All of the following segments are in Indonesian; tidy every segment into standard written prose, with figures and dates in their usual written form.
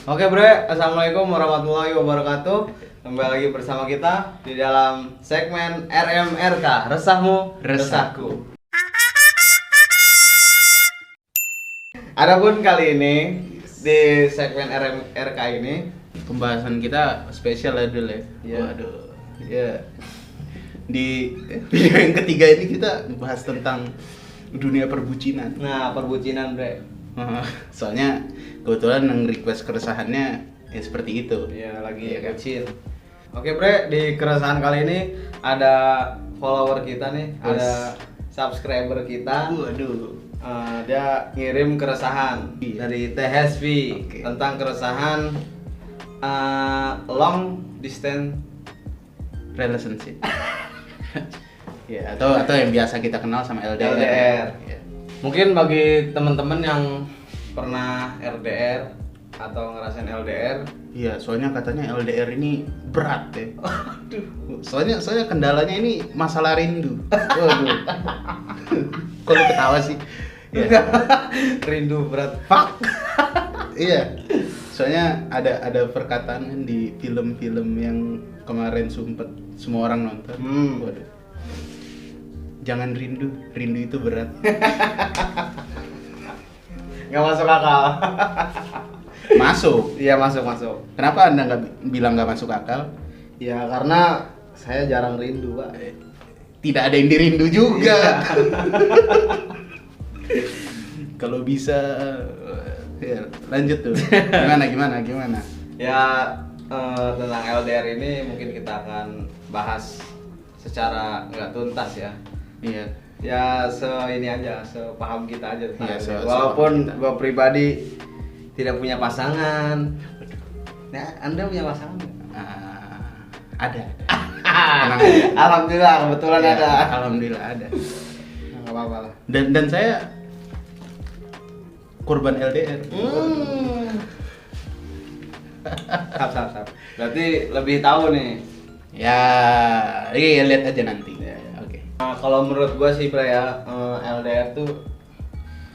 Oke bre, assalamualaikum warahmatullahi wabarakatuh. Kembali lagi bersama kita di dalam segmen RMRK, Resahmu, Resahku. Adapun kali ini di segmen RMRK ini pembahasan kita spesial ya dulu ya. Iya. Waduh, ya. Di video yang ketiga ini kita bahas tentang dunia perbucinan. Nah, perbucinan bre. Soalnya kebetulan yang request keresahannya ya seperti itu. Iya, lagi Iya kan? bucin. Oke bre, di keresahan kali ini ada follower kita nih, ada subscriber kita. Waduh. Dia ngirim keresahan Iya. dari THSV Oke. tentang keresahan long distance. Relationship. Ya, atau yang biasa kita kenal sama LDR. LDR. Ya. Mungkin bagi teman-teman yang pernah RDR atau ngerasain LDR, Iya, soalnya katanya LDR ini berat ya. aduh, Soalnya kendalanya ini masalah rindu. Waduh. Kok lu ketawa sih? Ya. rindu berat. Fuck. Iya. Soalnya ada perkataan kan di film-film yang kemarin sempet semua orang nonton. Waduh. Jangan rindu itu berat. Nggak masuk akal. Masuk. Iya masuk. Kenapa Anda nggak bilang nggak masuk akal? Ya karena saya jarang rindu pak. Tidak ada yang dirindu juga. Iya. Kalau bisa ya, lanjut tuh. Gimana? Ya tentang LDR ini mungkin kita akan bahas secara nggak tuntas ya. Iya. Ya ini aja, sepaham kita aja tentang Iya, LDR. sepaham Walaupun kita. gua pribadi tidak punya pasangan. Nah, Anda punya pasangan nggak? Ada. Tenang aja. Alhamdulillah kebetulan Ya, ada. Alhamdulillah ada. Nggak apa-apa lah. Dan saya korban LDR. Sap. Berarti lebih tahu nih. Ya, iya lihat aja nanti. Ya. Oke. Nah, kalau menurut gua sih bre ya, LDR tuh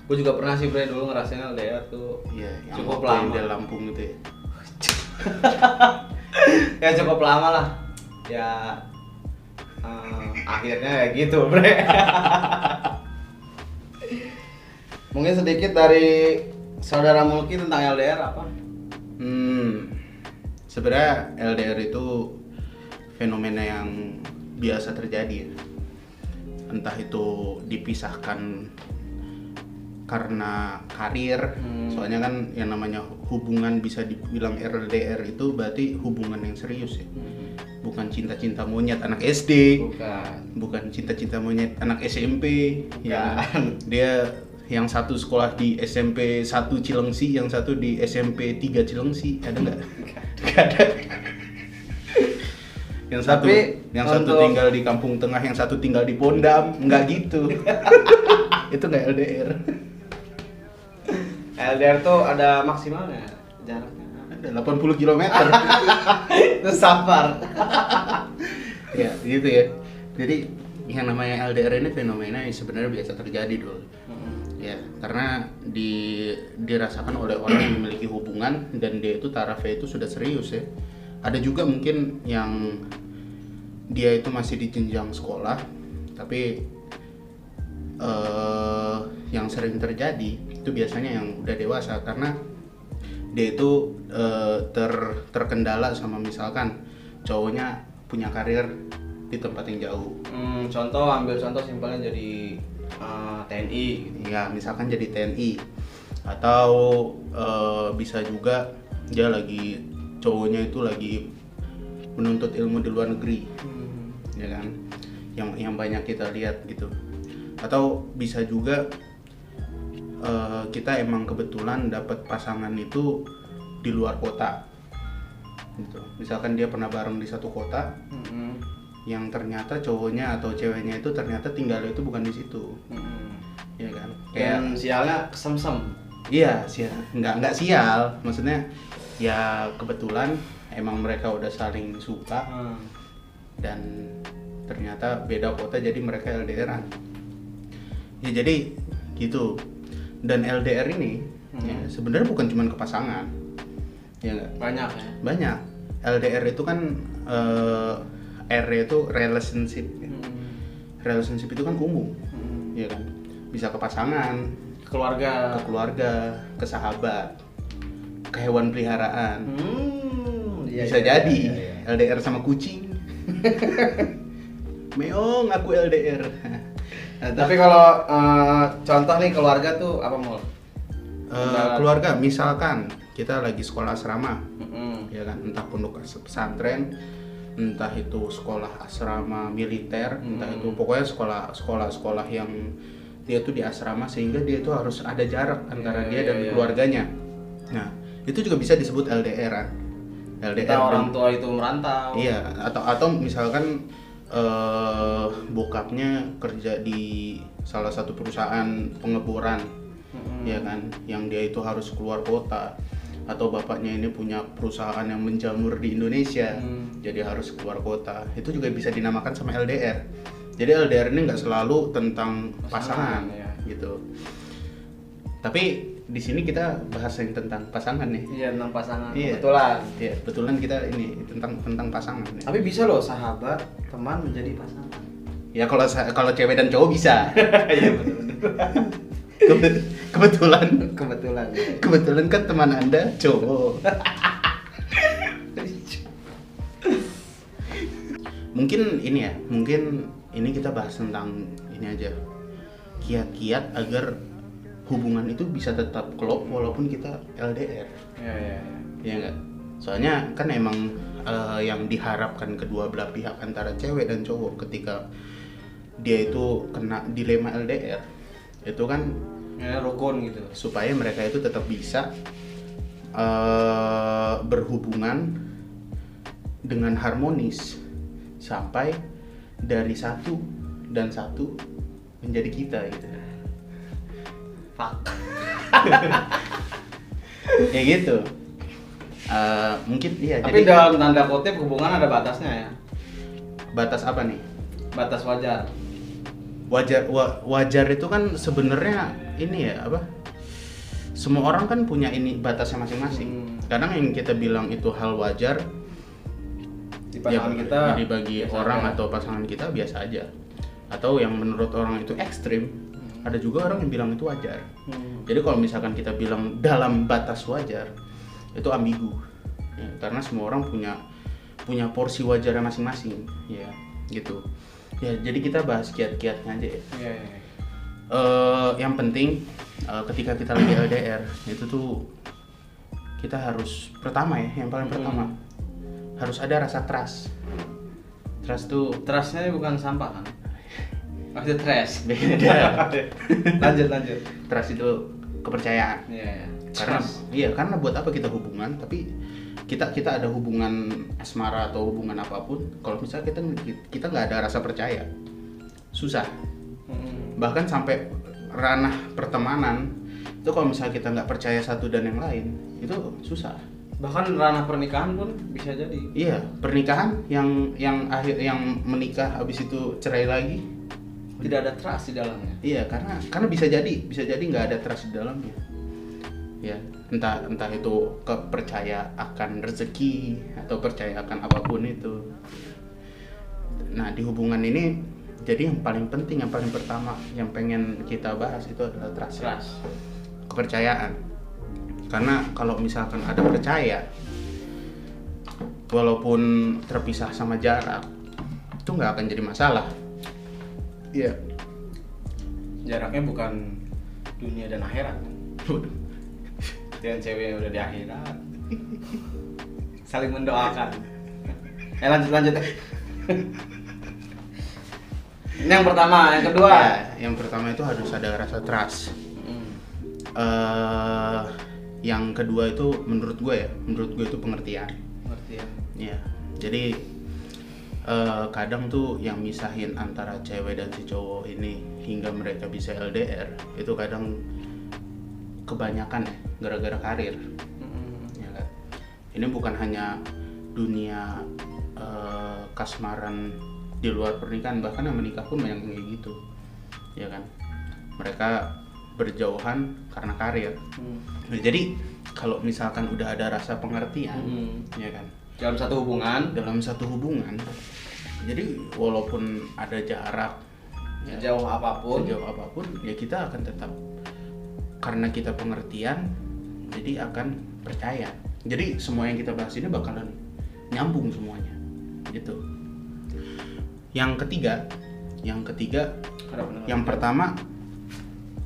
gua juga pernah sih bre dulu ngerasain LDR tuh. Iya, yang Cukup waktu yang lama. di Lampung gitu ya. Ya cukup lama lah. Ya akhirnya ya gitu bre. Mungkin sedikit dari saudara Mulki tentang LDR apa? Sebenarnya LDR itu fenomena yang biasa terjadi ya. Entah itu dipisahkan karena karir, soalnya kan yang namanya hubungan bisa dibilang LDR itu berarti hubungan yang serius ya. Bukan cinta-cinta monyet anak SD, bukan cinta-cinta monyet anak SMP. Ya, dia yang satu sekolah di SMP 1 Cilengsi, yang satu di SMP 3 Cilengsi, ada nggak? Nggak ada. Yang satu, Tapi yang satu untuk- tinggal di Kampung Tengah, yang satu tinggal di Pondam, nggak gitu. Itu nggak LDR. LDR tuh ada maksimalnya jaraknya. Ada 80 km. Itu sabar. Ya, gitu ya. Jadi yang namanya LDR ini fenomena yang sebenarnya biasa terjadi dulu. Ya, karena dirasakan oleh orang yang memiliki hubungan dan dia itu tarafnya itu sudah serius ya. Ada juga mungkin yang dia itu masih di jenjang sekolah, tapi yang sering terjadi itu biasanya yang udah dewasa karena dia itu terkendala sama misalkan cowoknya punya karir di tempat yang jauh. Ambil contoh simpelnya jadi TNI gitu. Ya, misalkan jadi TNI atau bisa juga dia cowoknya itu lagi menuntut ilmu di luar negeri, ya kan? Yang banyak kita lihat gitu. Atau bisa juga kita emang kebetulan dapat pasangan itu di luar kota, gitu. Misalkan dia pernah bareng di satu kota, yang ternyata cowoknya atau ceweknya itu ternyata tinggalnya itu bukan di situ, ya kan? Dan sialnya kesemsem. Iya, nggak sial, maksudnya ya kebetulan emang mereka udah saling suka dan ternyata beda kota jadi mereka LDRan. Ya jadi gitu. Dan LDR ini ya, sebenarnya bukan cuma ke pasangan. ya nggak? Banyak ya. Banyak. LDR itu kan R itu relationship. Relationship itu kan umum, ya kan? Bisa ke pasangan, Keluarga. ke keluarga, ke sahabat, ke hewan peliharaan. Iya, Bisa iya, jadi iya, iya. LDR sama kucing. Meong aku LDR. Nah, tapi kalau contoh nih keluarga tuh apa Mul? Keluarga misalkan kita lagi sekolah asrama, Mm-mm. ya kan, entah pondok pesantren, entah itu sekolah asrama militer, entah itu pokoknya sekolah yang dia tuh di asrama sehingga dia tuh harus ada jarak antara dia dan keluarganya. Nah, itu juga bisa disebut LDR-an. Kita orang tua itu merantau. Iya, atau misalkan bokapnya kerja di salah satu perusahaan pengeboran, ya kan, yang dia itu harus keluar kota, atau bapaknya ini punya perusahaan yang menjamur di Indonesia, jadi harus keluar kota. Itu juga bisa dinamakan sama LDR. Jadi LDR ini nggak selalu tentang pasangan, ya. gitu. Tapi di sini kita bahas yang tentang pasangan nih. Iya, tentang pasangan. Iya. Kebetulan. Iya, kebetulan kita ini tentang pasangan. Ya. Tapi bisa loh sahabat, teman menjadi pasangan. Ya kalau cewek dan cowok bisa. Iya betul. Kebetulan Kebetulan. kan teman Anda cowok. Mungkin ini kita bahas tentang ini aja. Kiat-kiat agar hubungan itu bisa tetap klop walaupun kita LDR. Iya. Ya enggak? Soalnya kan emang yang diharapkan kedua belah pihak antara cewek dan cowok ketika dia itu kena dilema LDR itu kan rukun gitu. supaya mereka itu tetap bisa berhubungan dengan harmonis sampai dari satu dan satu menjadi kita gitu. Fuck. Ya gitu. Mungkin iya. Tapi Jadi dalam tanda kutip hubungan ada batasnya ya. batas apa nih? Batas wajar. Wajar itu kan sebenarnya ini ya apa? Semua orang kan punya ini batasnya masing-masing. Kadang yang kita bilang itu hal wajar Di pasangan kita jadi bagi orang atau pasangan kita biasa aja. Atau yang menurut orang itu ekstrim, ada juga orang yang bilang itu wajar. Jadi kalau misalkan kita bilang dalam batas wajar, itu ambigu. Ya, karena semua orang punya porsi wajarnya masing-masing, ya, gitu. Ya, jadi kita bahas kiat-kiatnya aja ya. Iya. Yang penting ketika kita lagi LDR itu tuh kita harus yang paling pertama harus ada rasa trust. Trust tuh Trustnya bukan sampah kan? Maksudnya trust. beda. lanjut. Trust itu kepercayaan. Iya. Karena buat apa kita hubungan, tapi kita ada hubungan asmara atau hubungan apapun, kalau misalnya kita nggak ada rasa percaya, susah. Bahkan sampai ranah pertemanan itu kalau misalnya kita nggak percaya satu dan yang lain, itu susah. Bahkan ranah pernikahan pun bisa jadi. Iya, pernikahan yang menikah habis itu cerai lagi, Tidak ada trust di dalamnya. iya, karena bisa jadi nggak ada trust di dalamnya. Ya, entah itu percaya akan rezeki atau percaya akan apapun itu. Nah, di hubungan ini jadi yang paling penting, yang paling pertama yang pengen kita bahas itu adalah trust. Kepercayaan. Karena kalau misalkan ada percaya, walaupun terpisah sama jarak, itu nggak akan jadi masalah. Iya. Jaraknya bukan dunia dan akhirat kan? Dengan cewek yang udah di akhirat saling mendoakan. Lanjut. Ini yang pertama, yang kedua. Ya, yang pertama itu harus ada rasa trust. Yang kedua itu menurut gue itu pengertian. Ya, jadi kadang tuh yang misahin antara cewek dan si cowok ini hingga mereka bisa LDR itu kadang kebanyakan ya gara-gara karir. Ya kan? Ini bukan hanya dunia kasmaran di luar pernikahan, bahkan yang menikah pun banyak kayak gitu, ya kan? Mereka berjauhan karena karir. Nah, jadi kalau misalkan udah ada rasa pengertian, ya kan, dalam satu hubungan, jadi walaupun ada jarak ya, sejauh apapun ya kita akan tetap, karena kita pengertian jadi akan percaya. Jadi semua yang kita bahas ini bakalan nyambung semuanya gitu. Yang ketiga yang pertama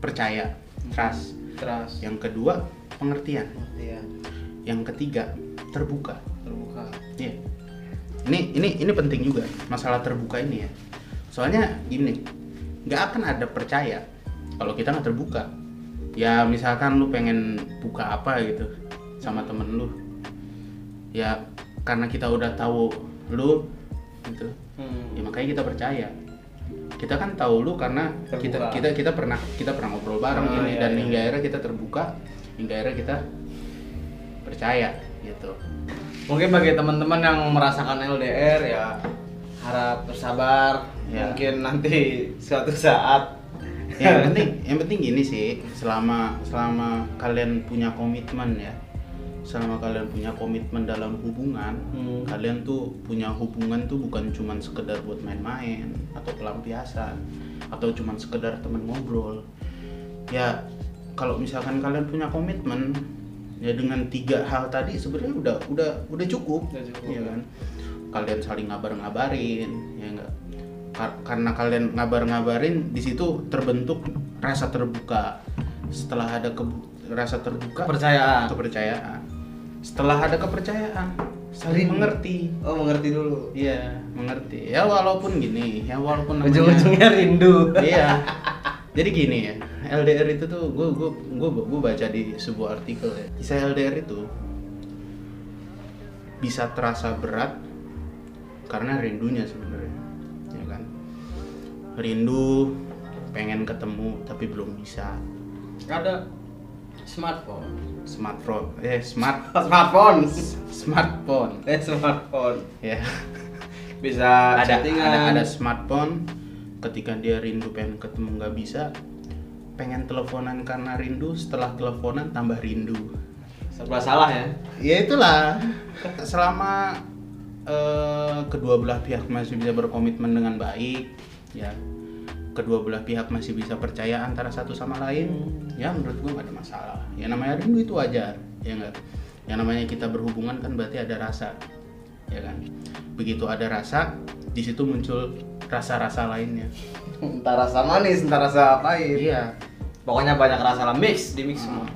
percaya, trust. Yang kedua pengertian. Yang ketiga terbuka. Iya. Ini penting juga masalah terbuka ini ya. Soalnya gini, nggak akan ada percaya kalau kita nggak terbuka. Ya misalkan lu pengen buka apa gitu sama temen lu, ya karena kita udah tahu lu gitu, ya makanya kita percaya. Kita kan tahu lu karena kita pernah ngobrol bareng ini, dan hingga akhirnya kita terbuka, hingga akhirnya kita percaya gitu. Mungkin bagi teman-teman yang merasakan LDR ya harap bersabar, mungkin nanti suatu saat. Yang penting gini sih, selama kalian punya komitmen ya, selama kalian punya komitmen dalam hubungan, kalian tuh punya hubungan tuh bukan cuman sekedar buat main-main atau pelampiasan atau cuman sekedar temen ngobrol. Ya kalau misalkan kalian punya komitmen ya dengan 3 hal tadi sebenarnya udah cukup, ya kan. Kalian saling ngabarin, ya enggak. Karena kalian ngabarin di situ terbentuk rasa terbuka. Setelah ada rasa terbuka, kepercayaan. Setelah ada kepercayaan, saling mengerti. Oh, mengerti dulu. Iya, mengerti. Ya walaupun gini, ya walaupun namanya ujung-ujungnya rindu. Iya. Jadi gini ya, LDR itu tuh gue baca di sebuah artikel ya. Kisah LDR itu bisa terasa berat karena rindunya sebenarnya, ya kan. Rindu, pengen ketemu tapi belum bisa. Ada smartphone. Ya. Bisa ada smartphone. Ketika dia rindu pengen ketemu nggak bisa, pengen teleponan karena rindu, setelah teleponan tambah rindu. Serba salah ya. Ya itulah. Selama kedua belah pihak masih bisa berkomitmen dengan baik, ya kedua belah pihak masih bisa percaya antara satu sama lain, ya menurut gue nggak ada masalah. Ya namanya rindu itu wajar, ya nggak. Yang namanya kita berhubungan kan berarti ada rasa, ya kan. Begitu ada rasa, di situ muncul rasa-rasa lainnya. Entah rasa manis, entah rasa pahit. Iya. Pokoknya banyak rasa lah, mix semua.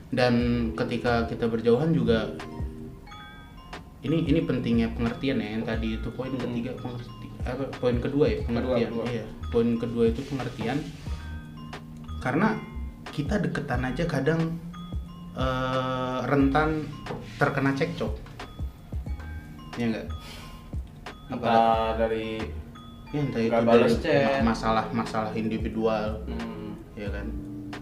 Dan ketika kita berjauhan juga, ini pentingnya pengertian ya, yang tadi itu poin ketiga, poin kedua ya, pengertian. Iya. Poin kedua itu pengertian. Karena kita deketan aja kadang rentan terkena cekcok. Ya enggak? Entah dari entah itu dari masalah individual, ya kan,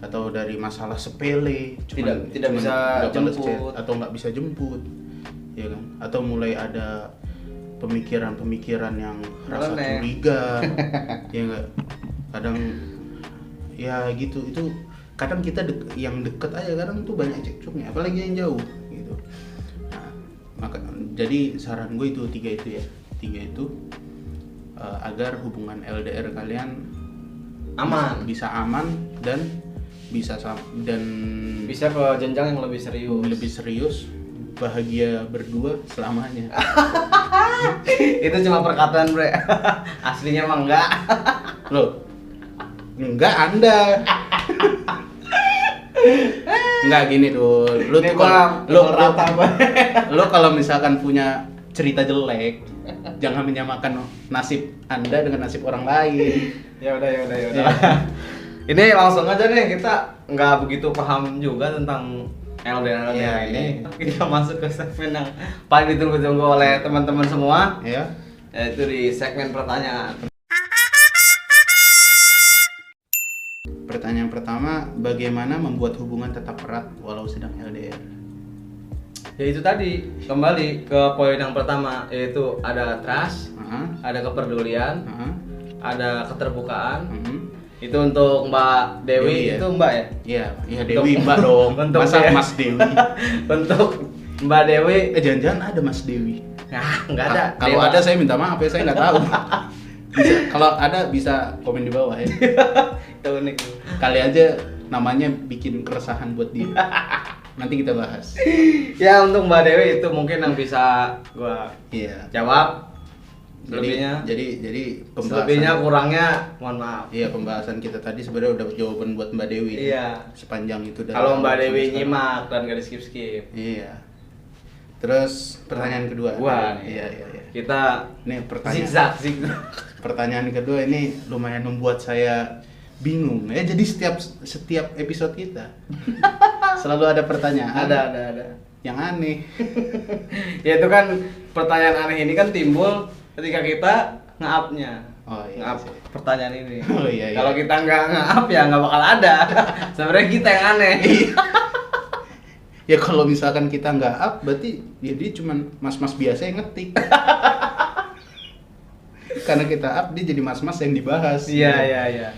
atau dari masalah sepele, tidak bisa jemput atau nggak bisa jemput, ya kan, atau mulai ada pemikiran yang rasa curiga, ya nggak, kadang ya gitu. Itu kadang kita yang deket aja kadang tuh banyak cekcoknya, apalagi yang jauh gitu. Nah, jadi saran gue itu tiga itu agar hubungan LDR kalian bisa aman dan bisa ke jenjang yang lebih serius, bahagia berdua selamanya. Itu cuma perkataan, bre. Aslinya mah enggak. Loh, enggak Anda. Enggak gini tuh. Lu kalau misalkan punya cerita jelek, jangan menyamakan nasib Anda dengan nasib orang lain. Ya udah. Ini langsung aja nih, kita nggak begitu paham juga tentang LDR ini. Kita masuk ke segmen yang paling ditunggu-tunggu oleh teman-teman semua, yaitu di segmen pertanyaan. Pertanyaan pertama, bagaimana membuat hubungan tetap erat walau sedang LDR? Ya itu tadi, kembali ke poin yang pertama, yaitu ada trust, ada kepedulian, ada keterbukaan, Itu untuk Mbak Dewi, Dewi ya? itu Mbak ya? Iya, iya Dewi Mbak dong. Bentuk Masa ya. Mas Dewi? Untuk Mbak Dewi, Jangan-jangan ada Mas Dewi? nggak ada. Kalau Dewa. ada saya minta maaf ya, saya nggak tahu. Bisa, kalau ada bisa komen di bawah ya. Itu unik. Kali aja namanya bikin keresahan buat dia. Nanti kita bahas. Ya untuk Mbak Dewi itu mungkin yang bisa gua Iya. jawab. Jadi Selebihnya, jadi selebihnya kurangnya mohon maaf. Iya, pembahasan kita tadi sebenarnya udah jawaban buat Mbak Dewi. Iya. Sepanjang itu dari Kalau Mbak awal Dewi sampai sekarang. nyimak dan gak di skip. Iya. Terus pertanyaan kedua. Gua nih. Iya, iya, iya. Kita Ini pertanyaan. zigzag. Pertanyaan kedua ini lumayan membuat saya bingung. Jadi setiap episode kita selalu ada pertanyaan. Ada. Yang aneh. Ya itu kan pertanyaan aneh ini kan timbul ketika kita nge-up-nya. Oh iya. Nge-up sih. pertanyaan ini. Oh iya, iya. Kalau kita nggak nge-up ya nggak bakal ada. Sebenarnya kita yang aneh. Ya kalau misalkan kita nggak up, berarti ya dia cuman mas-mas biasa yang ngetik. Karena kita up, dia jadi mas-mas yang dibahas. Iya.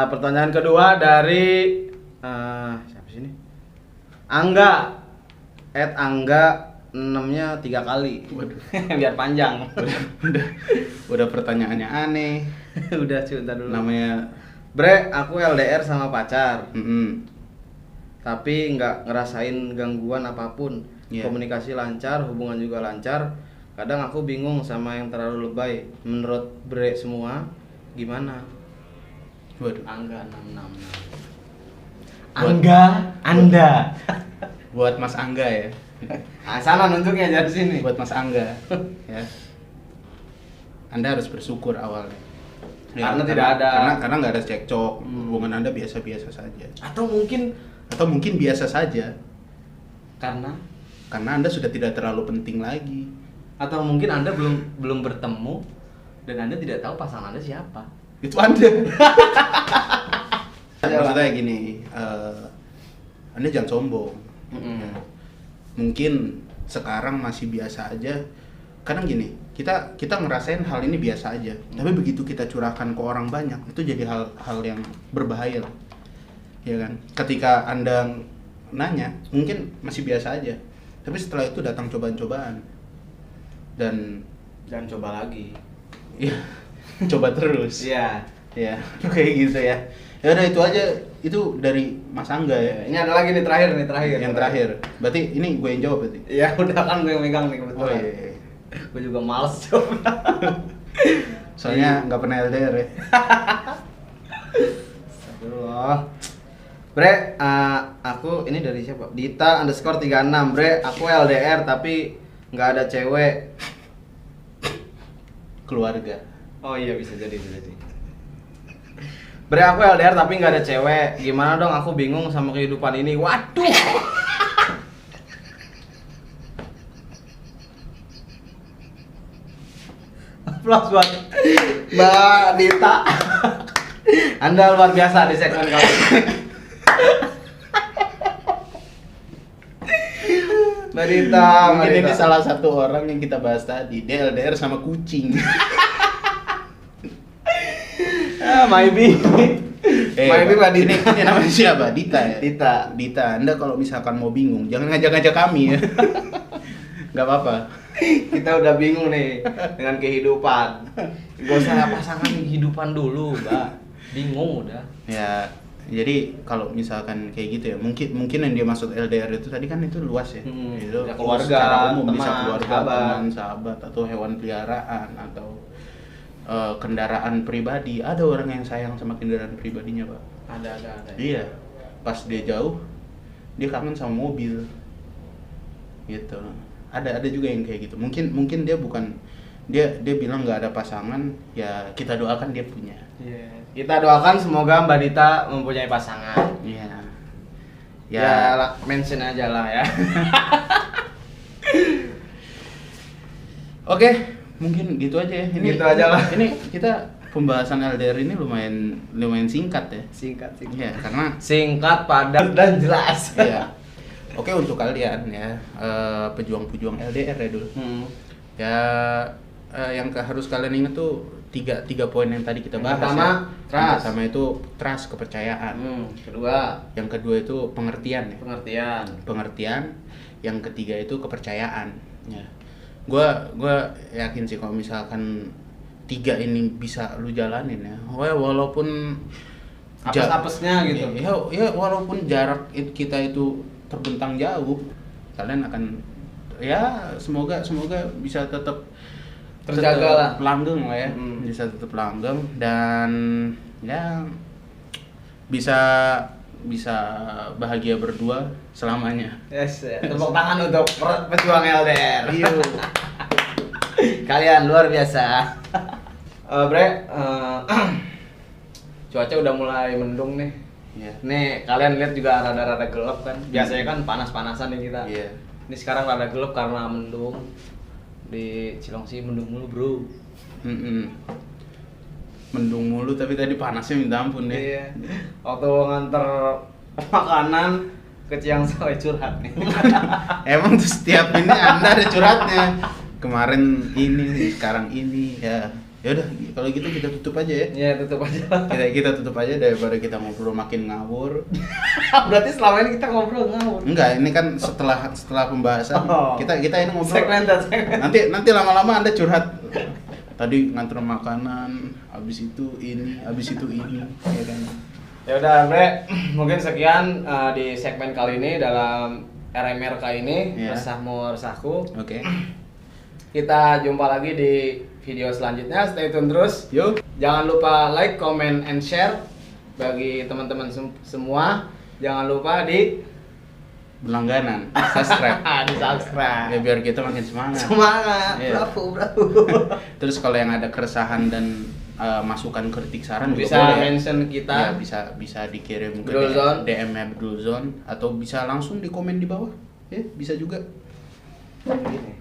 Pertanyaan kedua dari siapa sih ini? Angga. Angga 6-nya 3 kali. Waduh. Biar panjang. Udah pertanyaannya aneh. Udah cinta dulu. Namanya Bre, aku LDR sama pacar. mm-mm. Tapi nggak ngerasain gangguan apapun. Iya. Komunikasi lancar, hubungan juga lancar. Kadang aku bingung sama yang terlalu lebay. Menurut Bre semua gimana? Waduh. Angga 666. Angga, Anda. Buat Mas Angga ya. Sana nunjuknya dari sini. Buat Mas Angga ya. Anda harus bersyukur awalnya. Karena tidak ada- karena nggak ada cekcok. Hubungan Anda biasa-biasa saja. Atau mungkin Biasa saja. karena Karena Anda sudah tidak terlalu penting lagi. atau mungkin Anda belum bertemu dan Anda tidak tahu pasangan Anda siapa. Itu Anda. Maksudnya gini, Anda jangan sombong. Ya. Mungkin sekarang masih biasa aja. Kadang gini, kita ngerasain hal ini biasa aja. Tapi begitu kita curahkan ke orang banyak, itu jadi hal yang berbahaya lah. Ya kan? Ketika Anda nanya, mungkin masih biasa aja. Tapi setelah itu datang cobaan-cobaan. Dan Jangan coba lagi. ya coba terus. Iya. Ya, kayak gitu ya. Ya udah itu aja, itu dari Mas Angga ya. Ini ada lagi nih terakhir. Yang terakhir. Berarti ini gue yang jawab berarti. Ya udah kan gue yang megang nih kebetulan. Oh iya. Gue juga males coba. Soalnya nggak pernah LDR ya. Astagfirullah. Bre, aku ini dari siapa? Dita _36. Bre, aku LDR tapi nggak ada cewek. Keluarga. Oh iya bisa jadi. Bre, aku LDR tapi nggak ada cewek. Gimana dong? Aku bingung sama kehidupan ini. Waduh. Aplaus buat Mbak Dita. Anda luar biasa di segmen kali ini. Mbak Dita, Mungkin ini salah satu orang yang kita bahas tadi. Dia LDR sama kucing. Maybe. Maybe Mbak Dita. Ini namanya siapa? Dita ya? Dita. Anda kalau misalkan mau bingung, jangan ngajak-ngajak kami ya. Nggak apa-apa. Kita udah bingung nih dengan kehidupan. Gak usah pasangan kehidupan dulu, Mbak. Bingung udah. Ya, jadi kalau misalkan kayak gitu ya, mungkin yang dia maksud LDR itu tadi kan itu luas ya. Itu Ya, keluarga, secara umum bisa teman, keluarga, sahabat. teman, sahabat atau hewan peliharaan atau kendaraan pribadi. Ada orang yang sayang sama kendaraan pribadinya, Pak. Ada. Iya. Pas dia jauh, dia kangen sama mobil. Gitu. Ada juga yang kayak gitu. Mungkin dia bukan dia bilang nggak ada pasangan, ya kita doakan dia punya. Iya. Kita doakan semoga Mbak Dita mempunyai pasangan. Iya. Ya, mention aja lah ya. Oke, mungkin gitu aja ya. Gitu aja lah. Ini kita pembahasan LDR ini lumayan singkat ya. Singkat. Iya, karena Singkat, padat dan jelas. iya. Oke, untuk kalian ya, pejuang-pejuang LDR ya dulu. Ya, yang harus kalian ingat tuh tiga poin yang tadi kita bahas. Pertama, Yang trust. pertama itu trust, kepercayaan. Kedua, Yang kedua itu pengertian ya. pengertian. Yang ketiga itu kepercayaan. Ya. Gua yakin sih kalau misalkan tiga ini bisa lu jalanin ya. Walaupun Apes-apesnya gitu. Ya walaupun jarak kita itu terbentang jauh, kalian akan ya semoga bisa tetap Terjaga lah. langgeng lah ya. Bisa tetap langgeng dan ya bisa bahagia berdua selamanya. Yes, ya. Tepuk tangan untuk pejuang LDR. Iya. Kalian luar biasa. Cuaca udah mulai mendung nih. Iya. Nih, kalian lihat juga rada-rada gelap kan. Biasanya kan panas-panasan nih kita. Iya. Ini sekarang rada gelap karena mendung. Di Cilongsi mendung mulu, Bro. Mendung mulu tapi tadi panasnya minta ampun ya. Iya. Waktu nganter makanan ke Ciangsoi curhat nih. Emang tuh setiap ini Anda ada curhatnya. Kemarin ini, sekarang ini ya. Ya udah kalau gitu kita tutup aja ya. Iya, tutup aja. Kita tutup aja daripada kita ngobrol makin ngawur. Berarti selama ini kita ngobrol ngawur. Enggak, ini kan setelah pembahasan Oh. kita ini ngobrol. Segmen. Nanti lama-lama Anda curhat. Tadi nganter makanan, habis itu ini, ya kan. Ya udah, Bre. Mungkin sekian di segmen kali ini dalam RMRK ini, Iya. Resahmu Resahku. Oke. Kita jumpa lagi di video selanjutnya. Stay tune terus. Yuk. Jangan lupa like, comment, and share bagi teman-teman semua. Jangan lupa di Berlangganan, subscribe. di subscribe. Ya biar kita makin semangat. Semangat, Iya. bravo. Terus kalau yang ada keresahan dan masukan kritik saran juga Bisa boleh. mention kita. Ya, bisa dikirim ke Bedul Zone. DM-nya Bedul Zone atau bisa langsung di komen di bawah. Ya, bisa juga. Gini.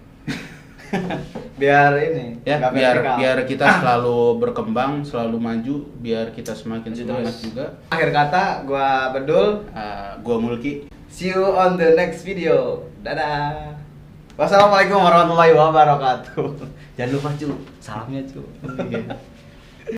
Biar ini. Ya, nggak vertikal. biar kita selalu berkembang, selalu maju, biar kita semakin Maju semangat terus. juga. Akhir kata, gua Bedul. Gua Mulki. See you on the next video. Dadah. Wassalamualaikum warahmatullahi wabarakatuh. Jangan lupa cu, salamnya cu. Iya.